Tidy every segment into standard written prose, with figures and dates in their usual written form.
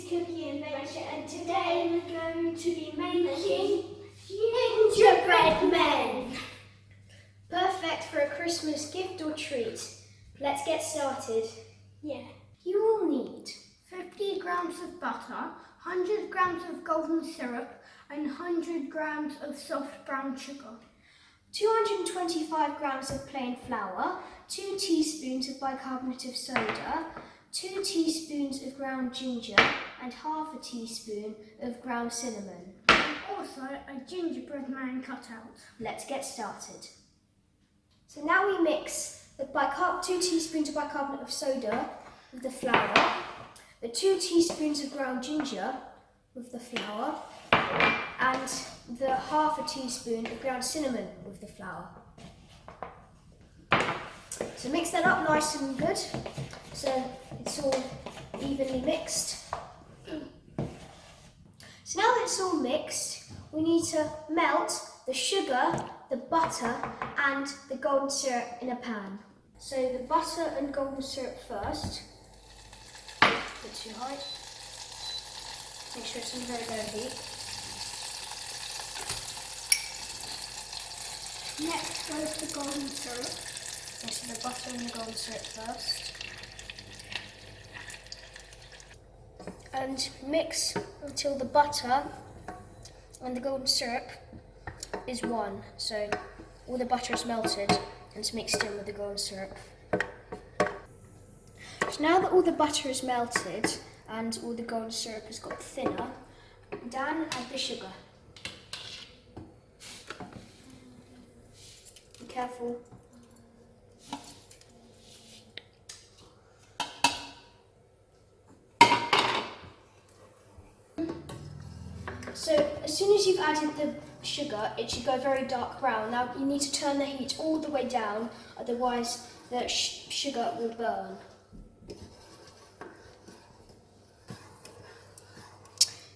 Cookie Adventure, and today we're going to be making Gingerbread Man. Perfect for a Christmas gift or treat. Let's get started. Yeah. You will need 50 grams of butter, 100 grams of golden syrup, and 100 grams of soft brown sugar. 225 grams of plain flour, 2 teaspoons of bicarbonate of soda, 2 teaspoons of ground ginger, and half a teaspoon of ground cinnamon. And also a gingerbread man cutout. Let's get started. So now we mix the 2 teaspoons of bicarbonate of soda with the flour, the 2 teaspoons of ground ginger with the flour, and the half a teaspoon of ground cinnamon with the flour. So mix that up nice and good, so it's all evenly mixed. So now that it's all mixed, we need to melt the sugar, the butter and the golden syrup in a pan. So the butter and golden syrup first. Not too high. Make sure it's on very low heat. Next goes the golden syrup. So the butter and the golden syrup first. And mix until the butter and the golden syrup is one. So all the butter is melted and it's mixed in with the golden syrup. So now that all the butter is melted and all the golden syrup has got thinner, Dan, add the sugar. Be careful. So as soon as you've added the sugar, it should go very dark brown. Now you need to turn the heat all the way down, otherwise the sugar will burn.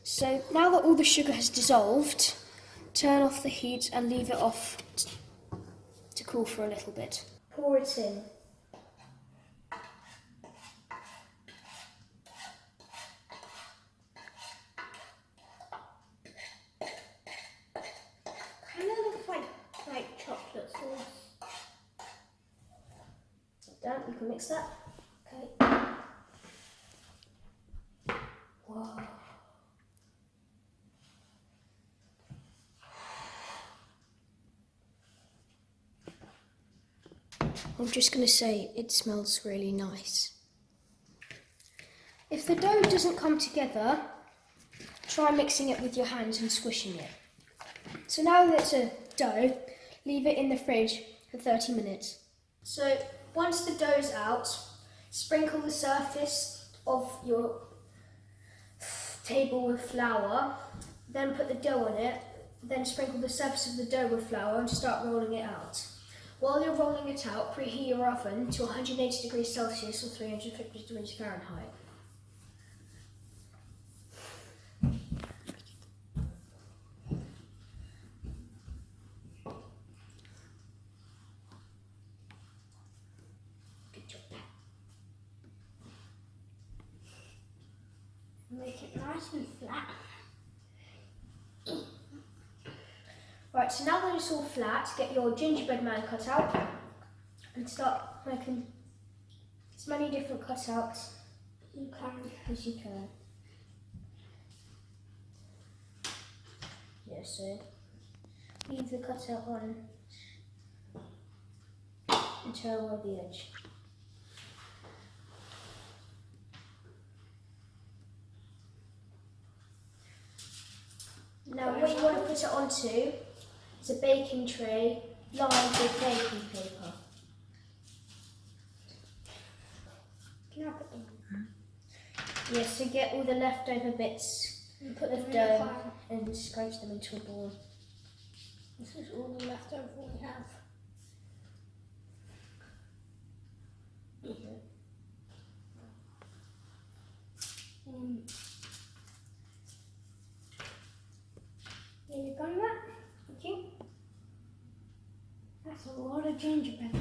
So now that all the sugar has dissolved, turn off the heat and leave it off to cool for a little bit. Pour it in. Like chocolate sauce. Dan, you can mix that. Okay. Whoa. I'm just going to say it smells really nice. If the dough doesn't come together, try mixing it with your hands and squishing it. So now that it's a dough, leave it in the fridge for 30 minutes. So once the dough's out, sprinkle the surface of your table with flour, then put the dough on it, then sprinkle the surface of the dough with flour and start rolling it out. While you're rolling it out, preheat your oven to 180 degrees Celsius or 350 degrees Fahrenheit. Make it nice and flat. Right, so now that it's all flat, get your gingerbread man cut out and start making as many different cutouts as you can. Yeah, so leave the cutout on and turn away the edge. Now what you want to put it onto is a baking tray lined with baking paper. Can I put them on? Yes, so get all the leftover bits, put the dough and scrape them into a ball. This is all the leftover we have. There you go, Matt. Thank you. That's a lot of gingerbread.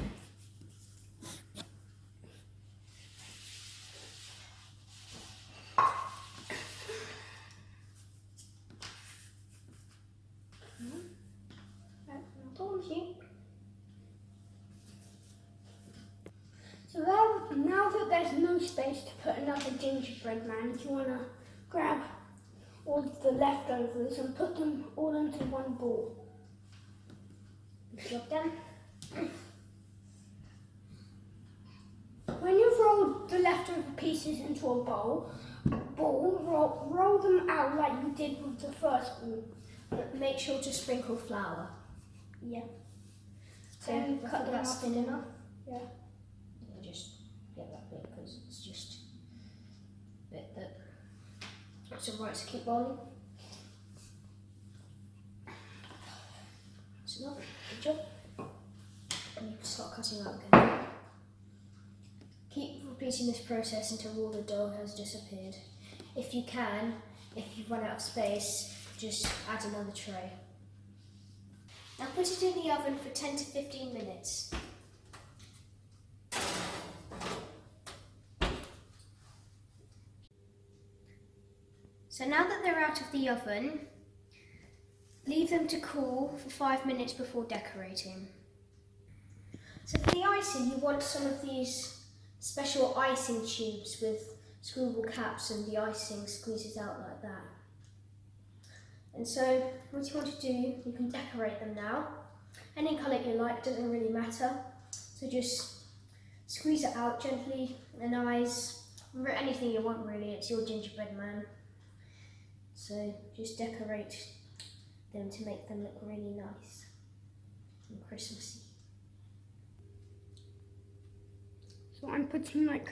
another gingerbread man, you want to grab all of the leftovers and put them all into one ball. Job done. When you've rolled the leftover pieces into a ball, roll them out like you did with the first ball. But make sure to sprinkle flour. Yeah. So And cut cut them that's up thin in- enough. Yeah. I'll just get that bit because it's just a bit that it's alright to keep rolling. That's enough. Good job. And you can start cutting out again. Keep repeating this process until all the dough has disappeared. If you can, if you've run out of space, just add another tray. Now put it in the oven for 10 to 15 minutes. So now that they're out of the oven, leave them to cool for 5 minutes before decorating. So for the icing, you want some of these special icing tubes with screwable caps, and the icing squeezes out like that. And so what you want to do, you can decorate them now. Any colour you like, doesn't really matter. So just squeeze it out gently, the eyes, anything you want really, it's your gingerbread man. So just decorate them to make them look really nice and Christmassy. So I'm putting like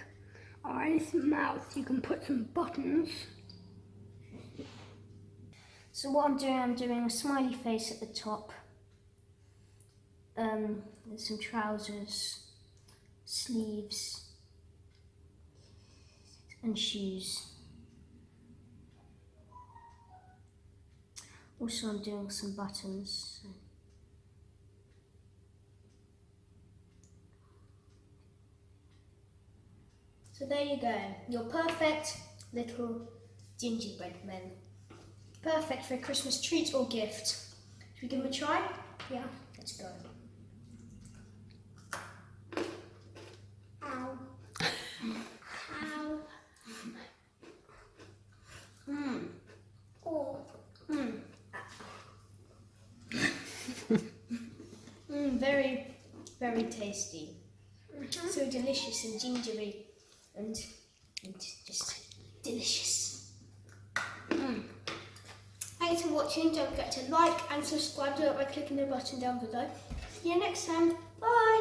eyes, mouth. You can put some buttons. So what I'm doing a smiley face at the top. There's some trousers, sleeves, and shoes. Also, I'm doing some buttons. So there you go, your perfect little gingerbread men. Perfect for a Christmas treat or gift. Should we give them a try? Yeah. Let's go. Ow. Ow. Oh. Very, very tasty. So delicious and gingery and just delicious. Thanks for watching. Don't forget to like and subscribe to it by clicking the button down below. See you next time. Bye.